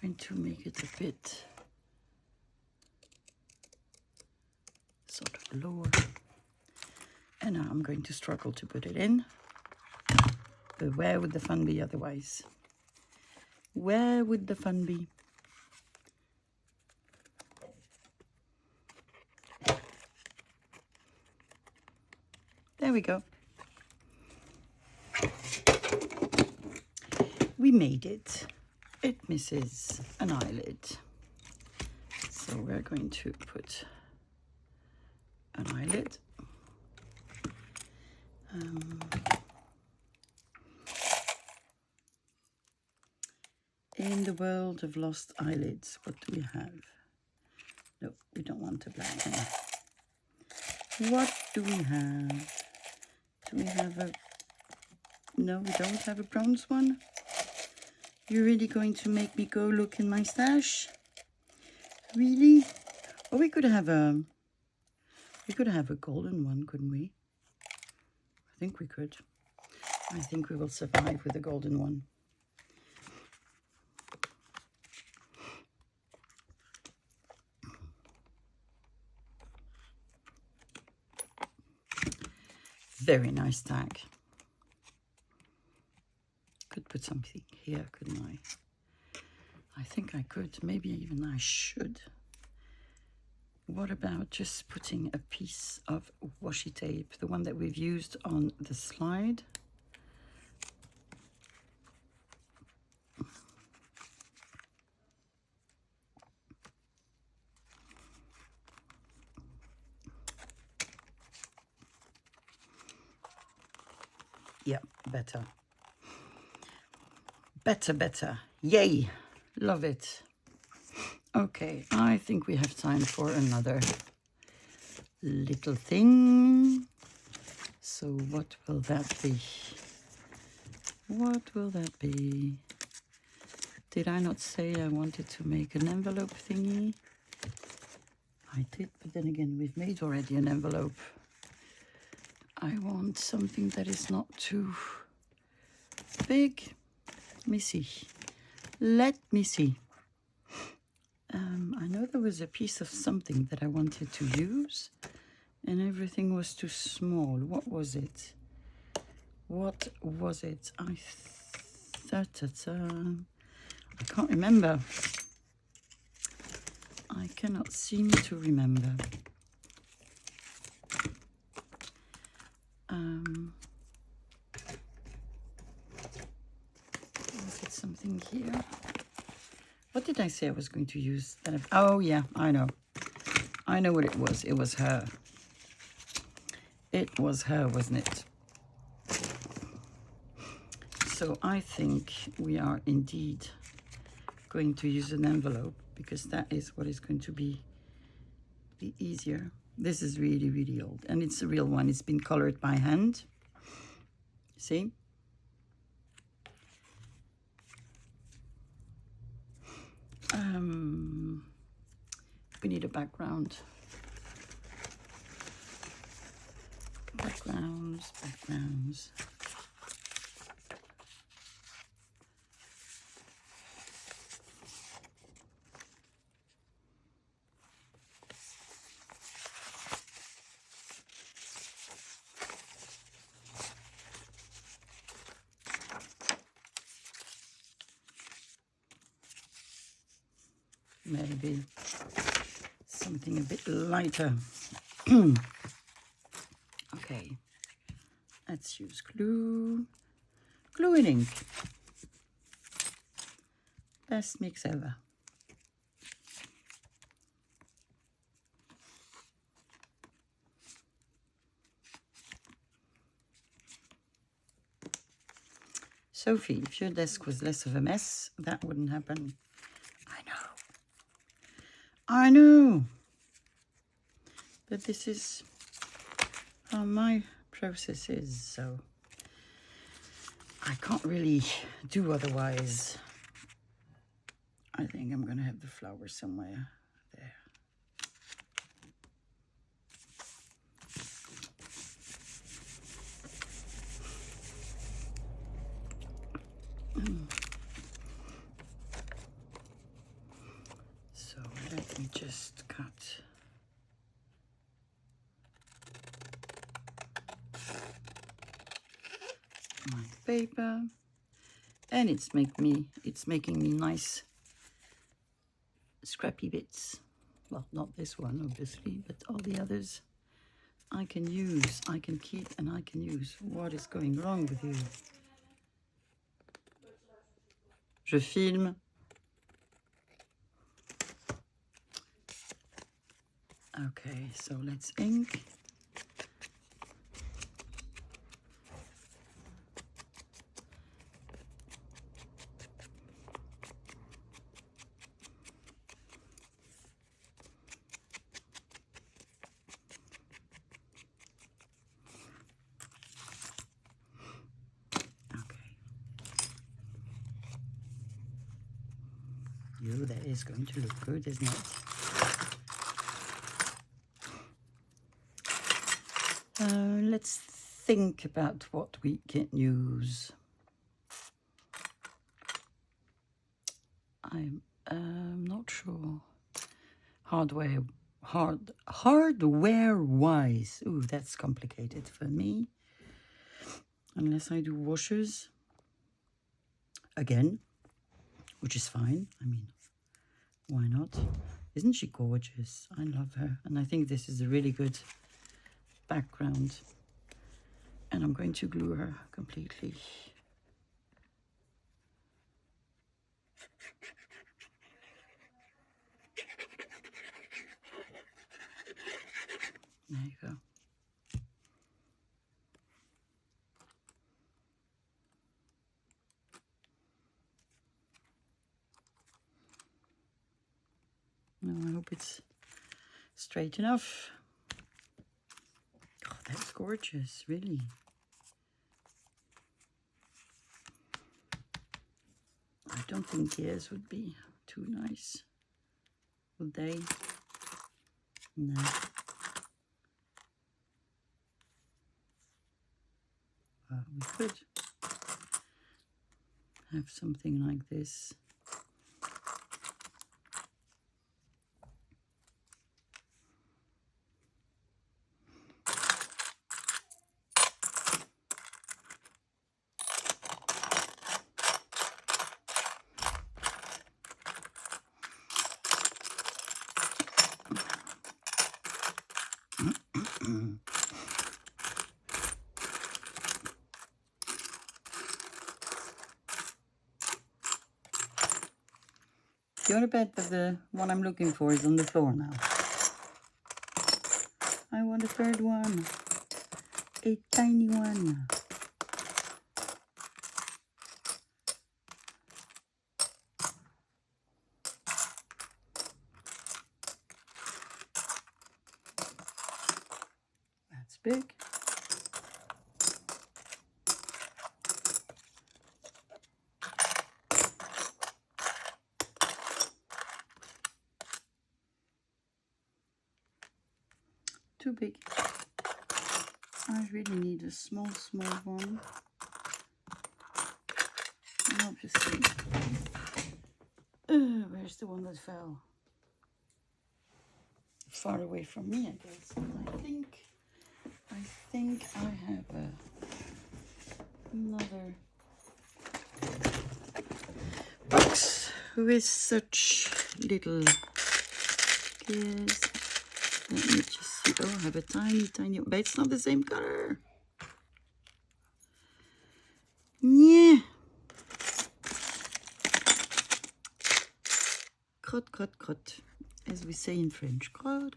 Going to make it a bit sort of lower. And now I'm going to struggle to put it in. But where would the fun be otherwise? Where would the fun be? There we go. We made it. It misses an eyelid. So we're going to put an eyelid. In the world of lost eyelids, what do we have? No, we don't want a black one. What do we have? Do we have a... No, we don't have a bronze one. You're really going to make me go look in my stash? Really? Or we could have a golden one, couldn't we? I think we could. I think we will survive with a golden one. Very nice tag. Could put something here, couldn't I? I think I could. Maybe even I should. What about just putting a piece of washi tape, the one that we've used on the slide? Yeah, better. Better. Yay! Love it. Okay, I think we have time for another little thing. So what will that be? What will that be? Did I not say I wanted to make an envelope thingy? I did, but then again, we've made already an envelope. I want something that is not too big. Let me see. Let me see. I know there was a piece of something that I wanted to use and everything was too small. What was it? What was it? I can't remember. I cannot seem to remember. thing here. What did I say I was going to use? Oh, yeah, I know. I know what it was. It was her. It was her, wasn't it? So I think we are indeed going to use an envelope, because that is what is going to be the easier. This is really, really old, and it's a real one. It's been colored by hand. See? We need a background. Backgrounds. Maybe something a bit lighter. Okay, let's use glue. Glue and ink. Best mix ever. Sophie, if your desk was less of a mess, that wouldn't happen. I know. But this is how my process is, so I can't really do otherwise. I think I'm going to have the flower somewhere there. So let me just cut my paper, and it's making me nice scrappy bits. Well, not this one obviously, but all the others I can use, I can keep, and I can use. What is going wrong with you? Je filme. Okay, so let's ink. That is going to look good, isn't it? Let's think about what we can use. I'm not sure. Hardware-wise. Ooh, that's complicated for me. Unless I do washers. Again, which is fine. I mean, why not? Isn't she gorgeous? I love her. And I think this is a really good background. And I'm going to glue her completely. There you go. Now I hope it's straight enough. Oh, that's gorgeous, really. I don't think ears would be too nice, would they? No. Well, we could have something like this. You want to bet that the one I'm looking for is on the floor now? I want a third one. A tiny one. That's big. Too big. I really need a small one. And obviously, where's the one that fell? Far away from me, I guess. I think I have another box with such little. Yes. Let me just see. Oh, I have a tiny, but it's not the same color. Yeah. Crotte, as we say in French. Crotte.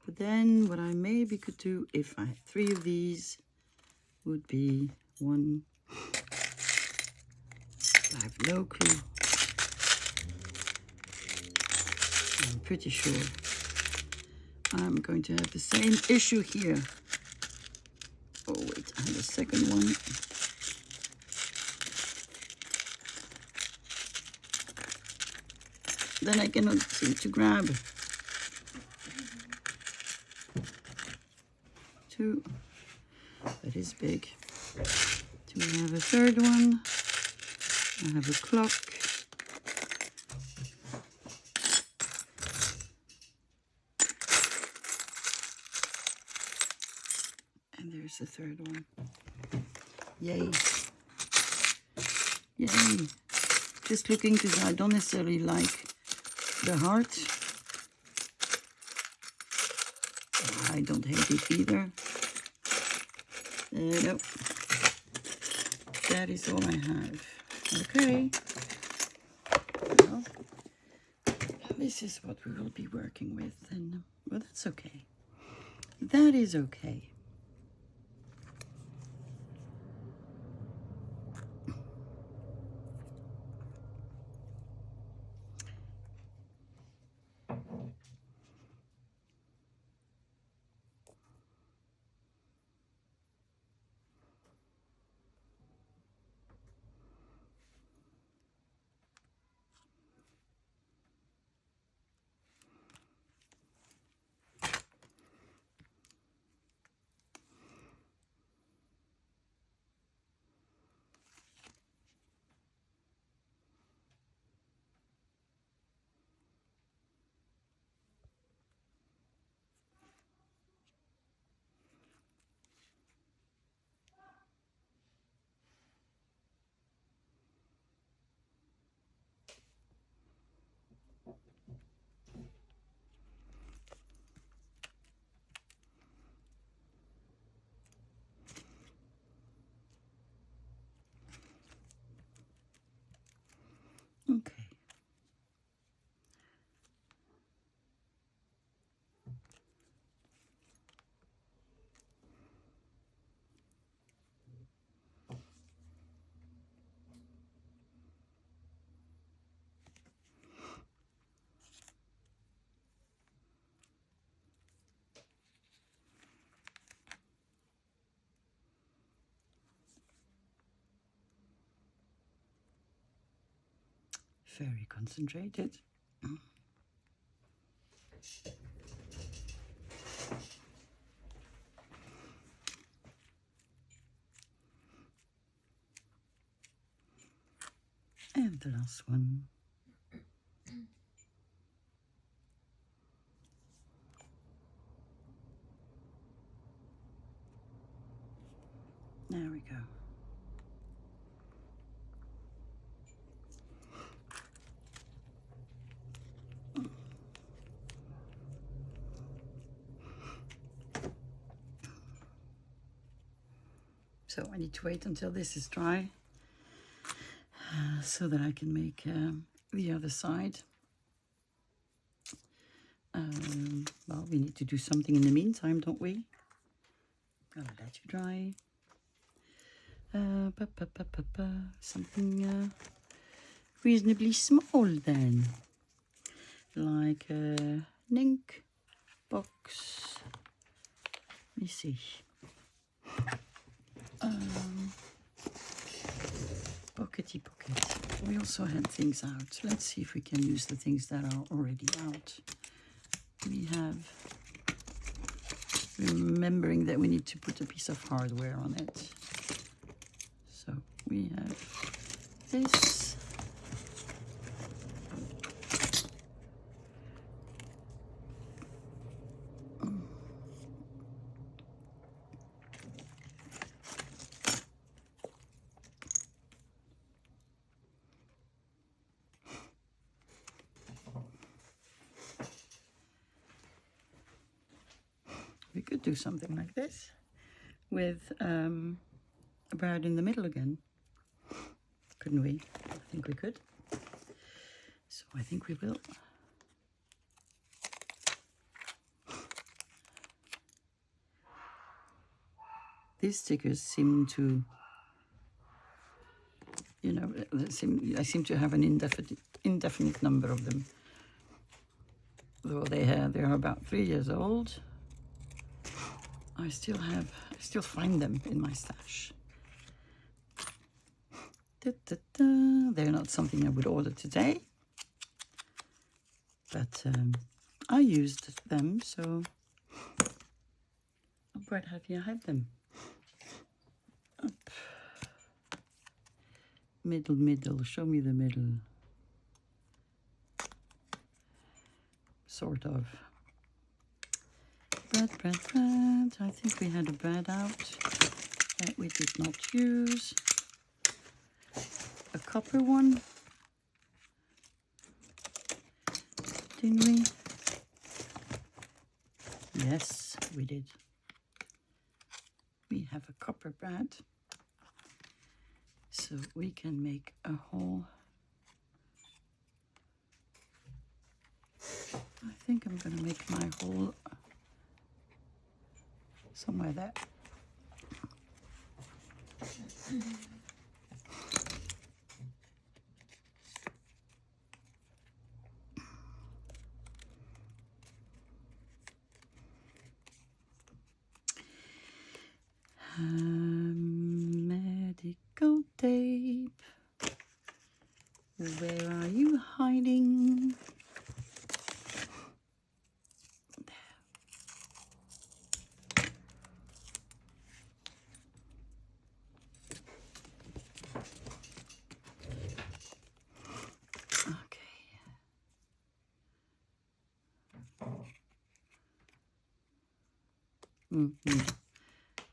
But then what I maybe could do, if I had 3 of these, would be 1. I have no clue. I'm pretty sure I'm going to have the same issue here. Oh wait, I have a second one. Then I cannot seem to grab 2. That is big. Do we have a third one? I have a clock. And there's the third one. Yay. Yay. Just looking because I don't necessarily like the heart. I don't hate it either. Nope. That is all I have. Okay. Well, this is what we will be working with. And, well, that's okay. That is okay. Okay. Very concentrated. And the last one. There we go. So I need to wait until this is dry so that I can make the other side. Well, we need to do something in the meantime, don't we? Gotta let you dry. Something reasonably small then, like an ink box. Let me see. Pockety pocket. We also had things out. Let's see if we can use the things that are already out. We have, remembering that we need to put a piece of hardware on it. So we have this. We could do something like this with a bird in the middle again, couldn't we? I think we could. So I think we will. These stickers seem to, you know, I seem to have an indefinite number of them. Though they are about 3 years old, I still find them in my stash. They're not something I would order today, but I used them, so I'm quite happy I have them. Up. Middle, show me the middle. Sort of. Bread. I think we had a bread out that we did not use. A copper one, didn't we? Yes, we did. We have a copper bread, so we can make a hole. I think I'm going to make my hole somewhere there. Medical tape. Where are you hiding?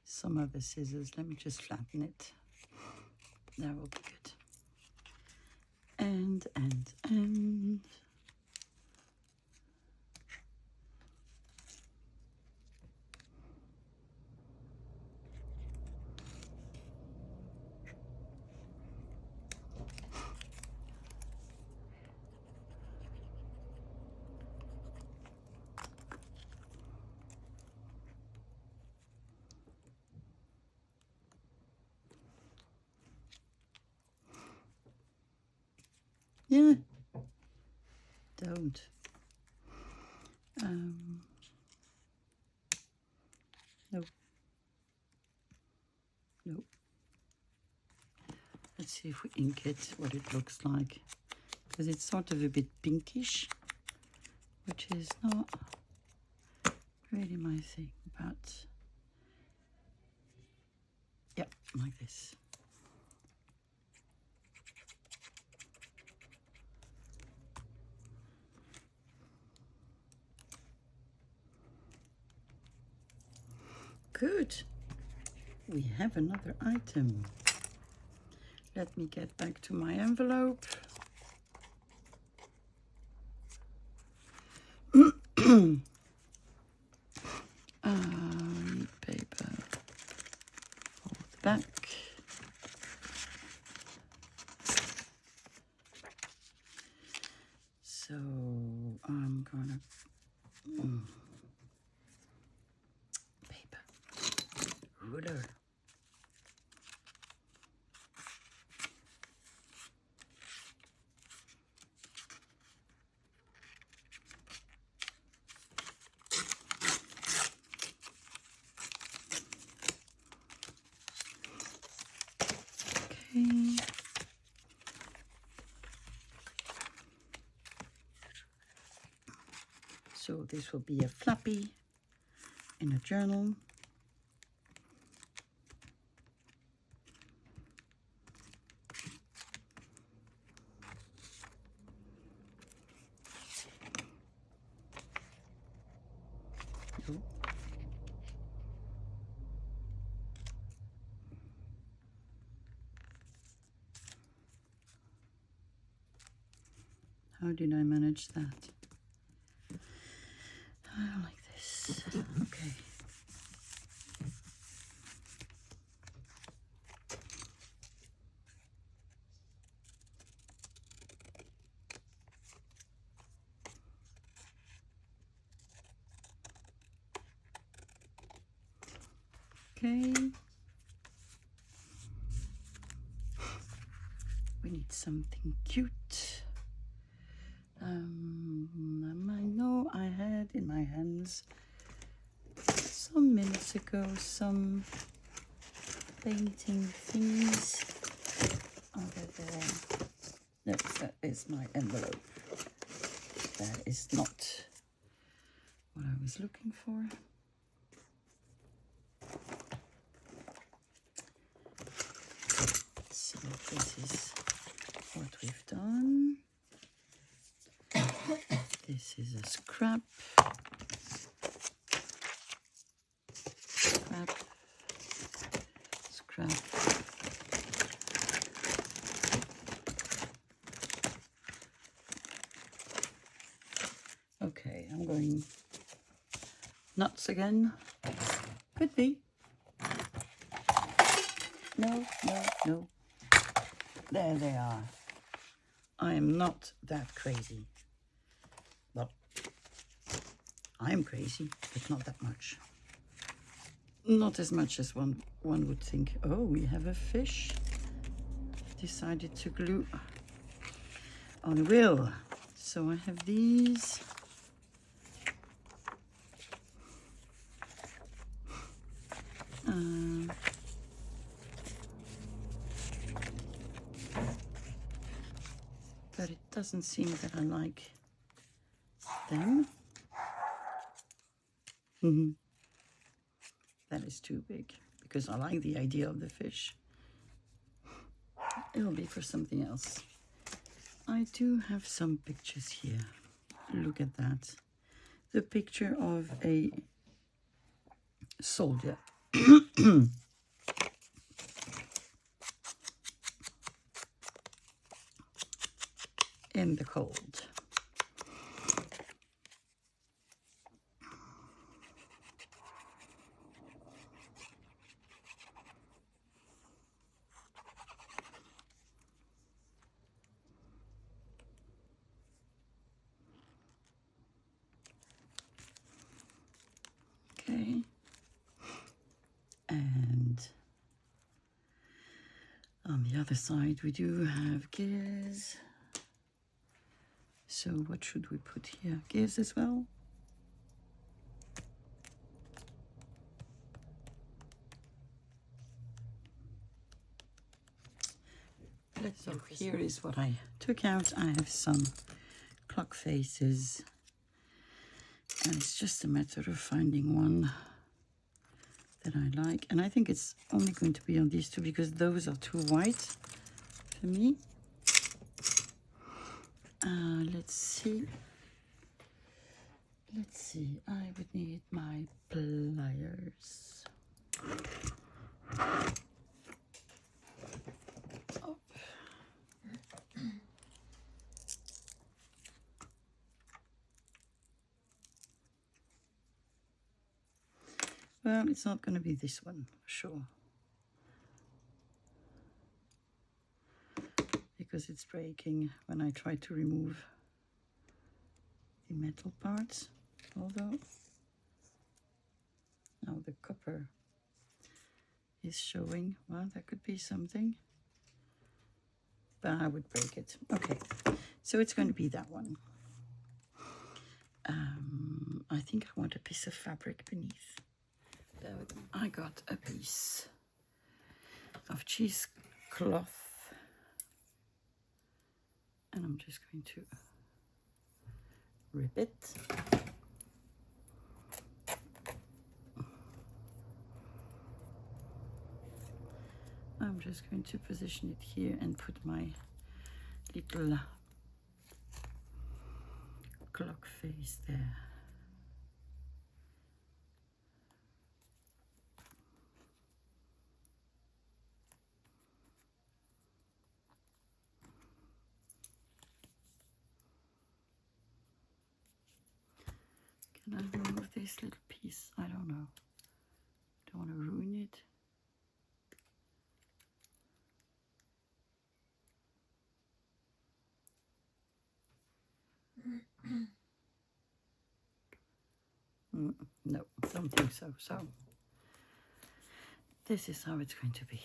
Some of the scissors, let me just flatten it. That will be good. And. Yeah. Don't. No. No. Let's see if we ink it, what it looks like. Because it's sort of a bit pinkish, which is not really my thing, but yeah, like this. Good. We have another item. Let me get back to my envelope. Paper for the back. So I'm gonna paper, ruler. Okay. So this will be a flappy in a journal. Oh. How did I manage that? Like this. Okay. Okay. We need something cute. I know I had in my hands some minutes ago some painting things. Over there. No, that is my envelope. That is not what I was looking for. So this is what we've done. This is a scrap. Scrap. Okay, I'm going nuts again. Could be. No, no, no. There they are. I am not that crazy. Well, I'm crazy, but not that much. Not as much as one would think. Oh, we have a fish. Decided to glue on a wheel. So I have these. But it doesn't seem that I like them. That is too big because I like the idea of the fish. It'll be for something else. I do have some pictures here. Look at that. The picture of a soldier. In the cold. Okay. And on the other side we do have gears. So what should we put here? Gears as well? So here is what I took out. I have some clock faces. And it's just a matter of finding one that I like. And I think it's only going to be on these two because those are too white for me. Let's see. Let's see. I would need my pliers. Oh. Well, it's not going to be this one, for sure. Because it's breaking when I try to remove the metal parts, although now the copper is showing. Well, that could be something, but I would break it. Okay, so it's going to be that one. I think I want a piece of fabric beneath. I got a piece of cheesecloth, and I'm just going to rip it. I'm just going to position it here and put my little clock face there. Can I remove this little piece? I don't know. Don't want to ruin it. No, don't think so. So this is how it's going to be.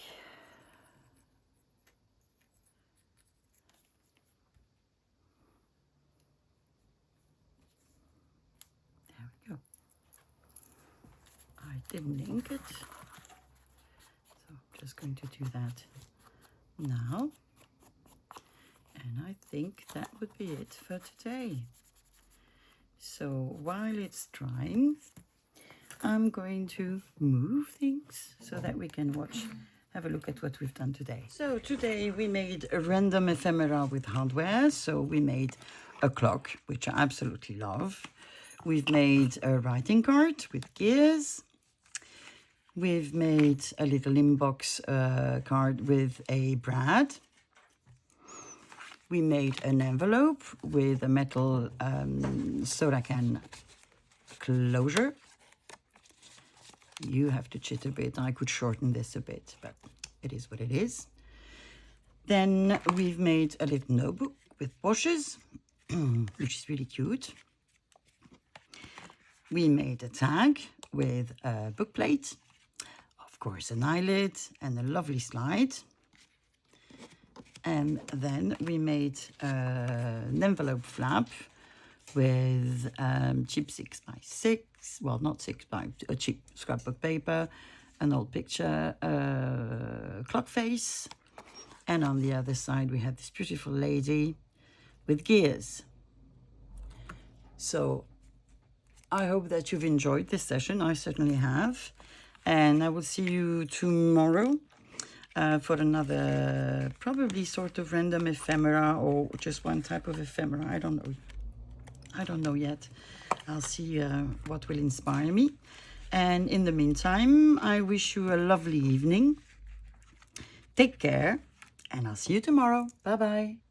There we go. I didn't ink it, so I'm just going to do that now. And I think that would be it for today. So while it's drying, I'm going to move things so that we can have a look at what we've done today. So today we made a random ephemera with hardware. So we made a clock, which I absolutely love. We've made a writing card with gears. We've made a little inbox card with a brad. We made an envelope with a metal soda can closure. You have to chit a bit. I could shorten this a bit, but it is what it is. Then we've made a little notebook with washes, which is really cute. We made a tag with a book plate, of course an eyelid and a lovely slide. And then we made an envelope flap with cheap 6x6, well, not 6x, a cheap scrapbook paper, an old picture, clock face. And on the other side, we have this beautiful lady with gears. So I hope that you've enjoyed this session. I certainly have. And I will see you tomorrow. For another probably sort of random ephemera or just one type of ephemera. I don't know. I don't know yet. I'll see what will inspire me. And in the meantime, I wish you a lovely evening. Take care, and I'll see you tomorrow. Bye-bye.